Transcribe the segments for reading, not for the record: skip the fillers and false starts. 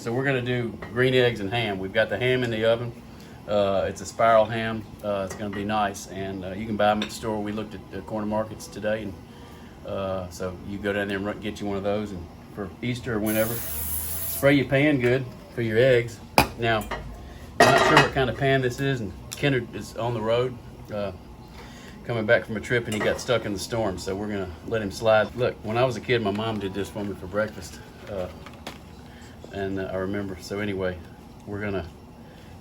So we're gonna do green eggs and ham. We've got the ham in the oven. It's a spiral ham. It's gonna be nice, and you can buy them at the store. We looked at the corner markets today, and so you go down there and get you one of those, and for Easter or whenever, spray your pan good for your eggs. Now, I'm not sure what kind of pan this is, and Kennard is on the road, coming back from a trip, and he got stuck in the storm, so we're gonna let him slide. Look, when I was a kid, my mom did this for me for breakfast. And I remember. So anyway,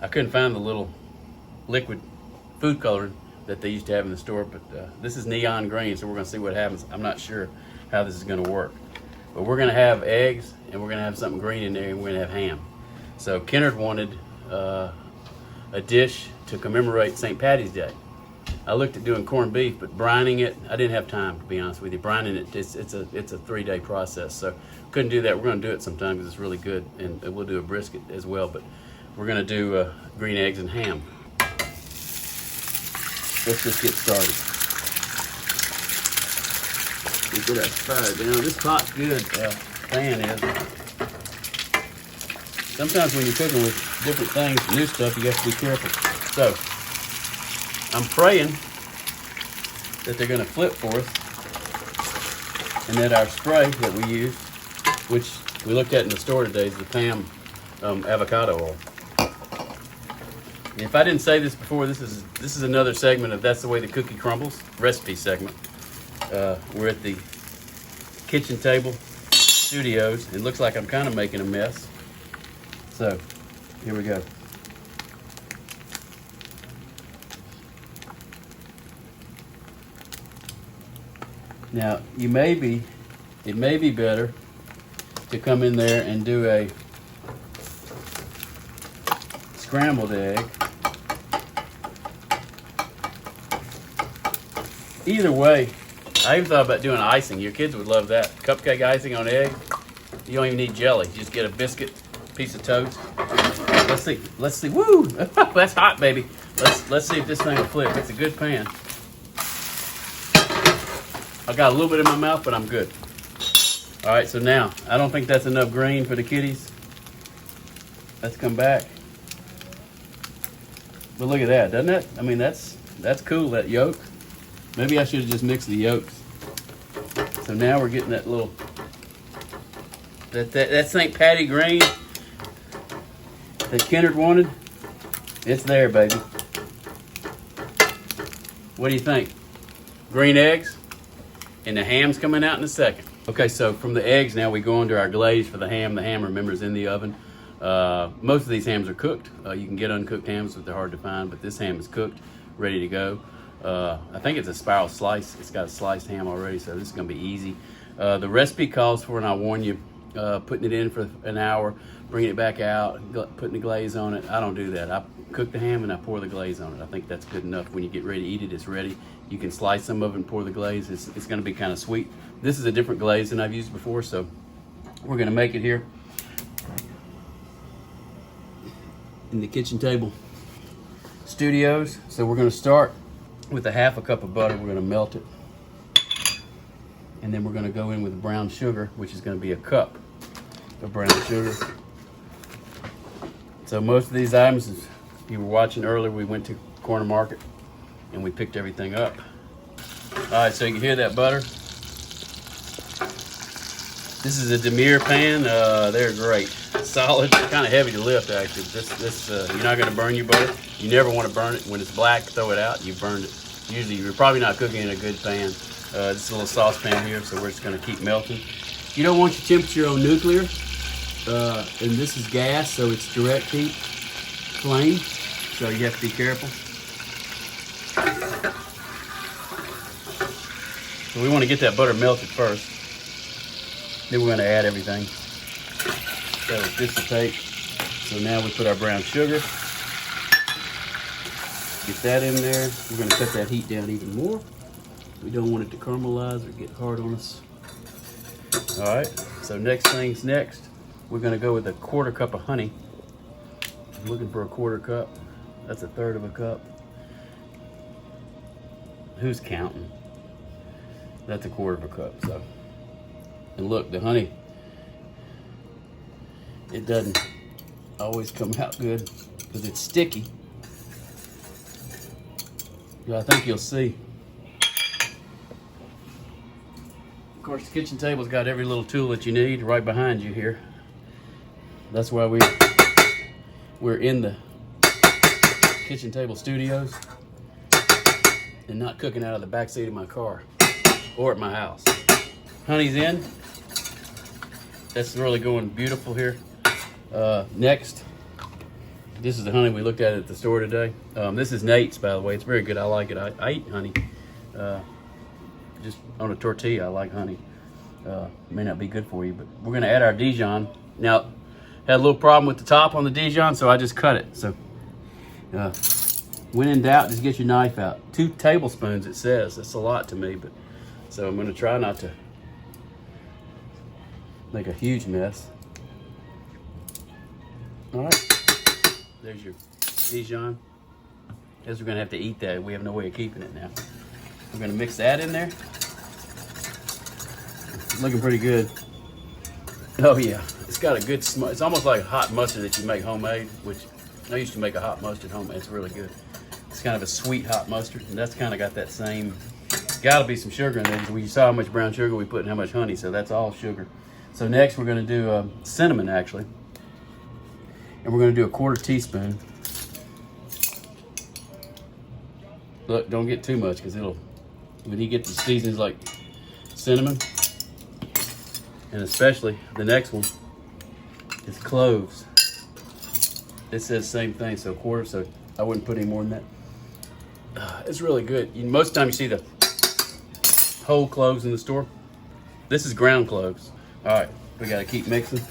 I couldn't find the little liquid food coloring that they used to have in the store, but this is neon green, so we're gonna see what happens. I'm not sure how this is gonna work, but we're gonna have eggs, and we're gonna have something green in there, and we're gonna have ham. So Kennard wanted a dish to commemorate St. Patty's Day. I looked at doing corned beef, but brining it, I didn't have time, to be honest with you. Brining it, it's a 3-day process, so couldn't do that. We're going to do it sometime because it's really good, and we'll do a brisket as well. But we're going to do green eggs and ham. Let's just get started. We get that fire down. This pot's good. Pan is. Sometimes when you're cooking with different things, new stuff, you have to be careful. So I'm praying that they're going to flip for us, and that our spray that we use, which we looked at in the store today, is the PAM avocado oil. And if I didn't say this before, this is another segment of That's the Way the Cookie Crumbles recipe segment. We're at the kitchen table studios. It looks like I'm kind of making a mess. So here we go. Now, it may be better to come in there and do a scrambled egg. Either way, I even thought about doing icing. Your kids would love that. Cupcake icing on egg. You don't even need jelly. You just get a biscuit, piece of toast. Let's see. Woo! That's hot, baby. Let's see if this thing will flip. It's a good pan. I got a little bit in my mouth, but I'm good. All right, so now, I don't think that's enough green for the kitties. Let's come back. But look at that, doesn't it? I mean, that's cool, that yolk. Maybe I should have just mixed the yolks. So now we're getting that little, that St. Patty green that Kennard wanted. It's there, baby. What do you think? Green eggs? And the ham's coming out in a second. Okay, so from the eggs now we go into our glaze for the ham. The ham, remember, is in the oven. Most of these hams are cooked. You can get uncooked hams, but they're hard to find. But this ham is cooked, ready to go. I think it's a spiral slice. It's got a sliced ham already, so this is gonna be easy. The recipe calls for, and I warn you, putting it in for an hour, bringing it back out, putting the glaze on it. I don't do that. I cook the ham and I pour the glaze on it. I think that's good enough. When you get ready to eat it, it's ready. You can slice some of it and pour the glaze. It's gonna be kind of sweet. This is a different glaze than I've used before, so we're gonna make it here in the kitchen table studios. So we're gonna start with a half a cup of butter. We're gonna melt it. And then we're gonna go in with brown sugar, which is gonna be a cup of brown sugar. So most of these items, if you were watching earlier, we went to Corner Market and we picked everything up. All right, so you can hear that butter. This is a Demir pan. They're great. Solid, kind of heavy to lift actually. You're not gonna burn your butter. You never wanna burn it. When it's black, throw it out, you burned it. Usually you're probably not cooking in a good pan. This is a little saucepan here, so we're just gonna keep melting. You don't want your temperature on nuclear, and this is gas, so it's direct heat flame, so you have to be careful. So we want to get that butter melted first. Then we're going to add everything. That will dissipate. So now we put our brown sugar. Get that in there. We're going to cut that heat down even more. We don't want it to caramelize or get hard on us. All right, so next thing's next. We're going to go with a 1/4 cup of honey. I'm looking for a 1/4 cup. That's 1/3 of a cup. Who's counting? That's 1/4 of a cup. So, and look, the honey it doesn't always come out good because it's sticky. But I think you'll see. Of course, the kitchen table's got every little tool that you need right behind you here. That's why we're in the kitchen table studios and not cooking out of the back seat of my car or at my house. Honey's in. That's really going beautiful here. Next, this is the honey we looked at the store today. This is Nate's, by the way. It's very good. I like it. I eat honey. Just on a tortilla, I like honey. May not be good for you, but we're gonna add our Dijon. Now, had a little problem with the top on the Dijon, so I just cut it. So, when in doubt, just get your knife out. 2 tablespoons, it says. That's a lot to me, but so I'm gonna try not to make a huge mess. All right, there's your Dijon. Guess we're gonna have to eat that. We have no way of keeping it now. We're gonna mix that in there. It's looking pretty good. Oh yeah, it's got a good smell. It's almost like hot mustard that you make homemade, which I used to make a hot mustard homemade. It's really good. It's kind of a sweet hot mustard, and that's kind of got that same, gotta be some sugar in there. We saw how much brown sugar we put and how much honey, so that's all sugar. So next we're gonna do cinnamon actually. And we're gonna do a 1/4 teaspoon. Look, don't get too much because when you get the seasons like cinnamon, and especially the next one is cloves. It says same thing, so 1/4, so I wouldn't put any more than that. It's really good. Most of the time you see the whole cloves in the store. This is ground cloves. All right, we gotta keep mixing.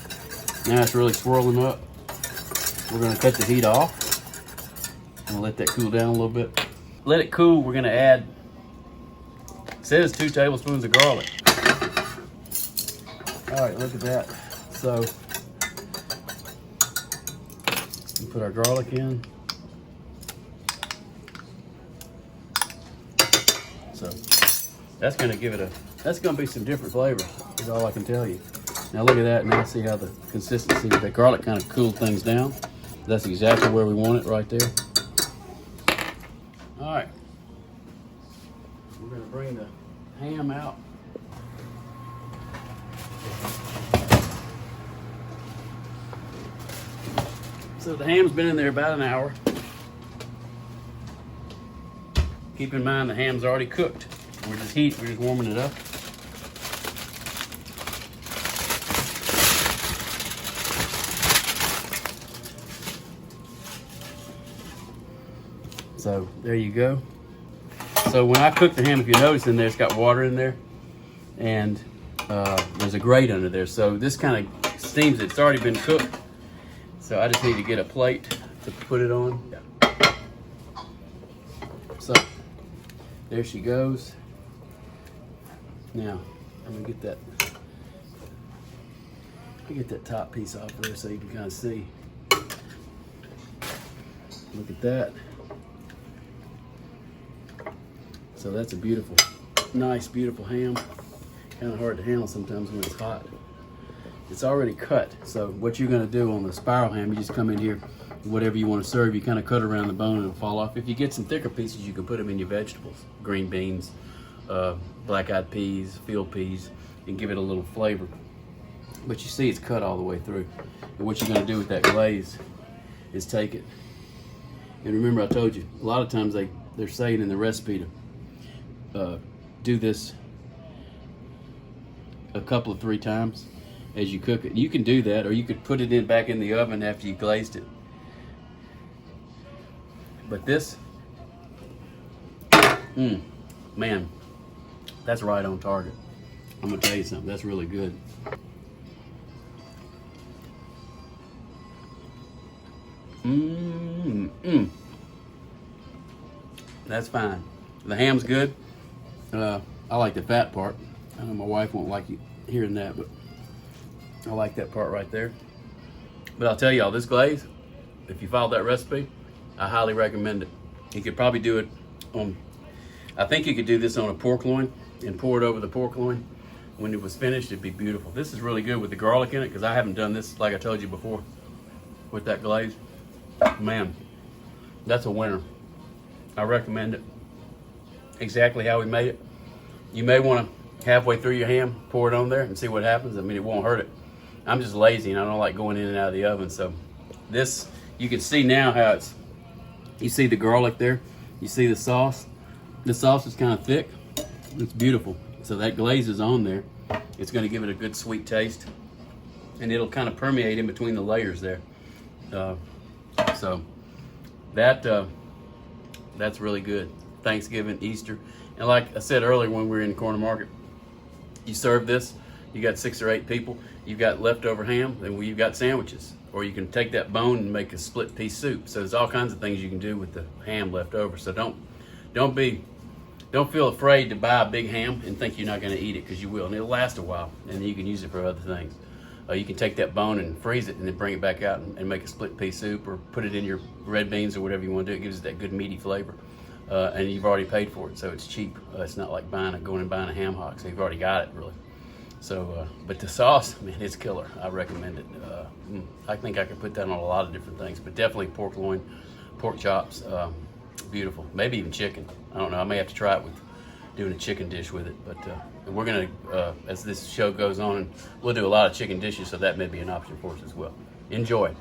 Now it's really swirling up. We're gonna cut the heat off and let that cool down a little bit. Let it cool, we're gonna add, it says 2 tablespoons of garlic. All right, look at that. So, we put our garlic in. So, that's gonna give it that's gonna be some different flavor, is all I can tell you. Now look at that, now see how the consistency of the garlic kind of cooled things down. That's exactly where we want it, right there. All right, we're gonna bring the ham out. So the ham's been in there about an hour. Keep in mind the ham's already cooked. We're just warming it up. So there you go. So when I cook the ham, if you notice in there, it's got water in there, and there's a grate under there. So this kind of steams it. It's already been cooked. So I just need to get a plate to put it on. Yeah. So there she goes. Now I'm gonna get that top piece off there so you can kind of see. Look at that. So that's a beautiful, nice, beautiful ham. Kind of hard to handle sometimes when it's hot. It's already cut. So what you're gonna do on the spiral ham, you just come in here, whatever you want to serve, you kind of cut around the bone and it'll fall off. If you get some thicker pieces, you can put them in your vegetables, green beans, black-eyed peas, field peas, and give it a little flavor. But you see it's cut all the way through. And what you're gonna do with that glaze is take it. And remember I told you, a lot of times they're saying in the recipe to do this a couple of 3 times as you cook it. You can do that, or you could put it back in the oven after you glazed it. But this, man, that's right on target. I'm gonna tell you something, that's really good. That's fine. The ham's good. I like the fat part. I know my wife won't like you hearing that, but I like that part right there. But I'll tell y'all, this glaze, if you follow that recipe, I highly recommend it. You could probably do it on, I think you could do this on a pork loin and pour it over the pork loin. when it was finished, it'd be beautiful. This is really good with the garlic in it because I haven't done this, like I told you before, with that glaze. Man, that's a winner. I recommend it. Exactly how we made it. You may want to halfway through your ham, pour it on there and see what happens. I mean, it won't hurt it. I'm just lazy and I don't like going in and out of the oven. So this, you can see now how it's, you see the garlic there, you see the sauce. The sauce is kind of thick. It's beautiful. So that glaze is on there. It's going to give it a good sweet taste, and it'll kind of permeate in between the layers there. So that's really good. Thanksgiving, Easter, and like I said earlier when we were in the corner market, you serve this, you got 6 or 8 people, you've got leftover ham, then you've got sandwiches. Or you can take that bone and make a split pea soup. So there's all kinds of things you can do with the ham left over. So don't feel afraid to buy a big ham and think you're not going to eat it, because you will, and it'll last a while, and you can use it for other things. You can take that bone and freeze it and then bring it back out and make a split pea soup, or put it in your red beans or whatever you want to do. It gives it that good meaty flavor. And you've already paid for it, so it's cheap. It's not like going and buying a ham hock, so you've already got it, really. So, but the sauce, man, it's killer. I recommend it. I think I could put that on a lot of different things, but definitely pork loin, pork chops, beautiful. Maybe even chicken. I don't know. I may have to try it with doing a chicken dish with it, but we're gonna, as this show goes on, and we'll do a lot of chicken dishes, so that may be an option for us as well. Enjoy.